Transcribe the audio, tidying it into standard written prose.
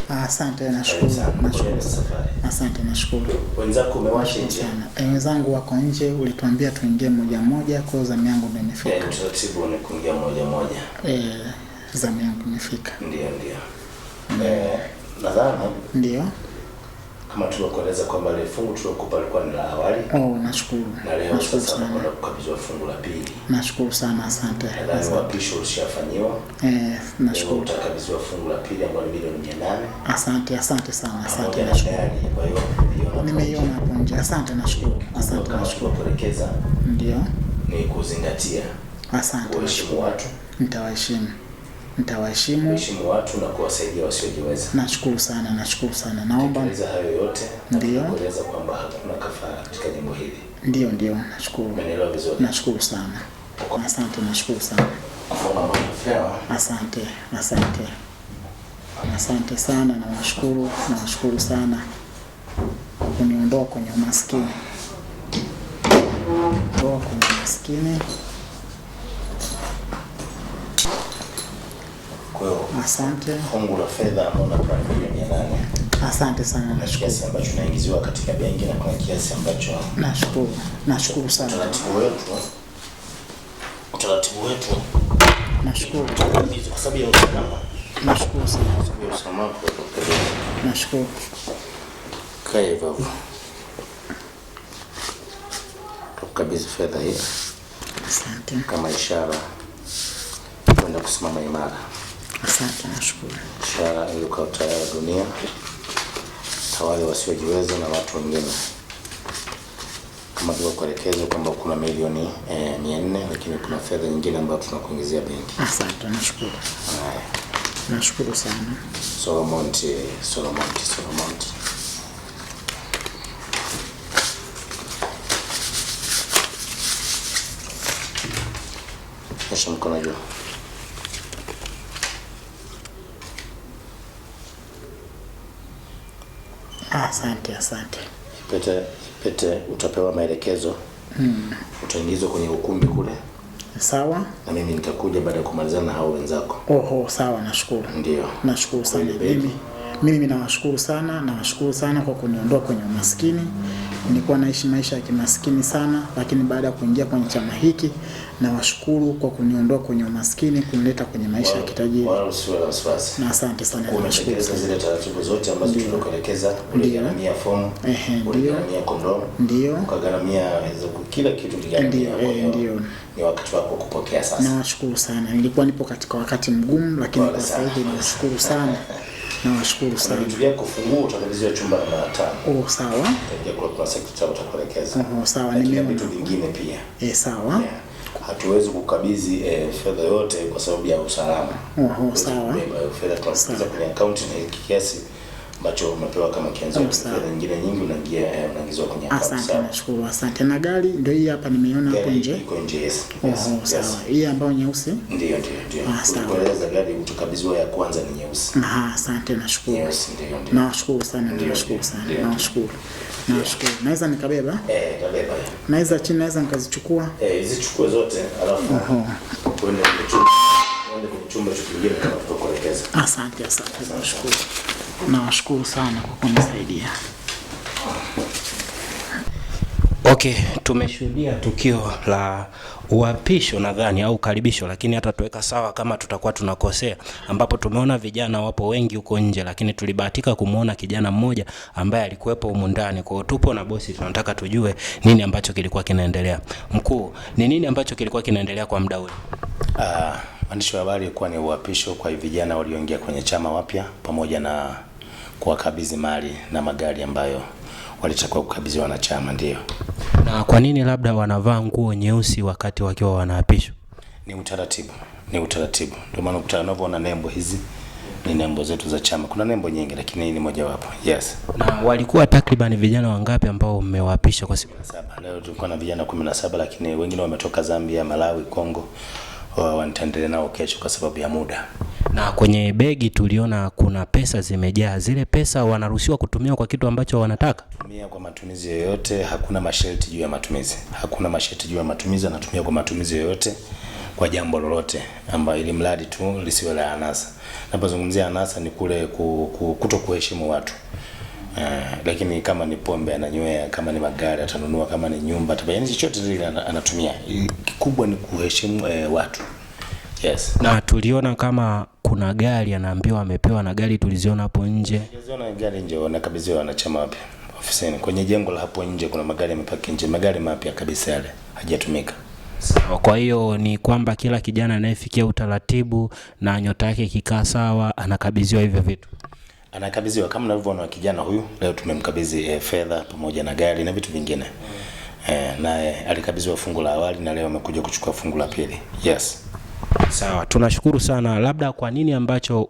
Asante, nashukuru. Asante, nashukuru. Wenzako umewasha nje? Wenzangu wako nje, ulituambia tuingie moja moja, kwa zamu yangu ndio imefika. Utaratibu ni kuingia moja moja. Zamu yangu imefika. Ndio. Nadhani ndio kama tulikueleza kwamba ile fungu tulokupa lilikuwa ni la awali. Nashukuru. Na leo sasa tunakwenda kukabidhiwa fungu la pili. Nashukuru sana, asante. Nadhani wapisho ulishafanyiwa. Nashukuru. Utakabidhiwa fungu la pili ambalo ni milioni 800. Asante sana. Asante, nashukuru. Kwa hiyo nimeiona hapo nje. Asante, nashukuru. Asante, nashukuru. Kuelekeza ndio ni kuzingatia. Asante. Kuheshimu watu. Nitawaheshimu. Kuheshimu watu na kuwasaidia wasiojiweza. Nashukuru sana. Naomba hayo yote. Ndio. Kueleza kwamba hakuna kafara katika jambo hili. Ndio, nashukuru. Umeelewa vizuri? Nashukuru sana. Asante, nashukuru sana. Asante sana, nawashukuru sana kuniondoa kwenye umaskini. Asante. Fungu la fedha ambalo unapata milioni 800. Asante sana, nashukuru. Kiasi ambacho tunaingiziwa katika benki na kuna kiasi ambacho nashukuru sana. Utaratibu wetu. Nashukuru. Kwa sababu ya usalama. Nashukuru sana. Kwa sababu ya usalama kwa nashukuru. Kae babu. Tukabidhi fedha hii. Asante. Kama ishara kwenda kusimama imara. Asante, nashukuru. Ishara ili kwa utawala dunia, tawala wasiojiweza na watu wengine. Kama vile kuelekeza kwamba kuna milioni 400, lakini kuna fedha nyingine ambayo tunakuingizia benki. Asante, nashukuru. Nashukuru sana. Solomon. Nyosha mkono juu. Asante. Pete utapewa maelekezo. Utaingizwa kwenye ukumbi kule. Sawa. Na mimi nitakuja baada ya kumalizana na hao wenzako. Sawa, nashukuru. Ndio. Nashukuru sana. Mimi nawashukuru sana kwa kuniondoa kwenye umaskini. Nilikuwa naishi maisha ya kimaskini sana, lakini baada ya kuingia kwenye chama hiki nawashukuru kwa kuniondoa kwenye umaskini, kunileta kwenye maisha ya kitajiri. Na asante sana. Nashukuru zile taratibu zote ambazo tulikuelekeza, uligharamia fomu, uligharamia kondomu, ndio ukagharamia kila kitu ligharamia. Ndio. Ni wakati wako kupokea sasa. Nawashukuru sana. Nilikuwa nipo katika wakati mgumu, lakini kwa sasa hivi nashukuru sana. Nawashukuru sana. Tulia kufungua utakabidhiwa chumba namba 5. Sawa. Ndio kwa sekretari utakuelekeza. Sawa, nimeona vitu vingine pia. Sawa. Hatuwezi kukabidhi fedha yote kwa sababu ya usalama. Sawa. Fedha tunaingiza kwenye account na kiasi ambacho umepewa kama kianzo. Fedha nyingine nyingi unaingizwa kwenye account. Asante, nashukuru. Asante. Na gari ndio hii hapa nimeona hapo nje. Iko nje, yes. Sawa. Hii ambayo nyeusi? Ndio. Kueleza gari utakabidhiwa ya kwanza ni nyeusi. Asante, nashukuru. Yes, ndio. Nawashukuru sana. Nawashukuru. Naweza nikabeba? Kabeba. Naweza chini, naweza nikazichukua? Zichukue zote alafu uende kwenye chumba kingine kama tutakuelekeza. Asante. Nashukuru. Nawashukuru sana kwa kunisaidia. Okay, tumeshuhudia tukio la uapisho nadhani au karibisho, lakini hata tuweka sawa kama tutakuwa tunakosea, ambapo tumeona vijana wapo wengi huko nje, lakini tulibahatika kumuona kijana mmoja ambaye alikuwepo humu ndani. Kwa tupo na bosi, tunataka tujue nini ambacho kilikuwa kinaendelea. Mkuu, ni nini ambacho kilikuwa kinaendelea kwa muda ule? Mwandishi wa habari, ilikuwa ni uapisho kwa vijana walioingia kwenye chama wapya pamoja na kuwakabidhi mali na magari ambayo walitakiwa kukabidhiwa na chama. Ndio. Na kwa nini labda wanavaa nguo nyeusi wakati wakiwa wanaapishwa? Ni utaratibu. Ndio maana ukutana nembo hizi ni nembo zetu za chama. Kuna nembo nyingi lakini hii ni moja wapo. Yes. Na walikuwa takriban vijana wangapi ambao mmewaapisha kwa siku? 7. Leo tulikuwa na vijana 17, lakini wengine wametoka Zambia, Malawi, Kongo. Wanaendelea nao kesho kwa sababu ya muda. Na kwenye begi tuliona kuna pesa zimejaa. Zile pesa wanaruhusiwa kutumia kwa kitu ambacho wanataka? Tumia kwa matumizi yoyote, hakuna masharti juu ya matumizi. Anatumia kwa matumizi yoyote. kwa jambo lolote, ambayo ili mradi tu lisiwe la anasa. Napozungumzia anasa ni kule kutokuheshimu watu. Lakini kama ni pombe ananywea, kama ni magari atanunua, kama ni nyumba yaani chochote zile anatumia. Kikubwa ni kuheshimu watu. Yes. Na tuliona kama kuna gari anaambiwa amepewa, na gari tuliziona hapo nje. Tuliziona gari nje, wanakabidhiwa wanachama wapya ofisini. Kwenye jengo la hapo nje kuna magari yamepaki nje, magari mapya kabisa yale, hajatumika. Sawa, kwa hiyo ni kwamba kila kijana anayefikia utaratibu na nyota yake ikikaa sawa anakabidhiwa hivyo vitu. Anakabidhiwa kama unavyoona kijana huyu leo tumemkabidhi fedha pamoja na gari na vitu vingine. Naye alikabidhiwa fungu la awali na leo amekuja kuchukua fungu la pili. Yes. Sawa, tunashukuru sana. Labda kwa nini ambacho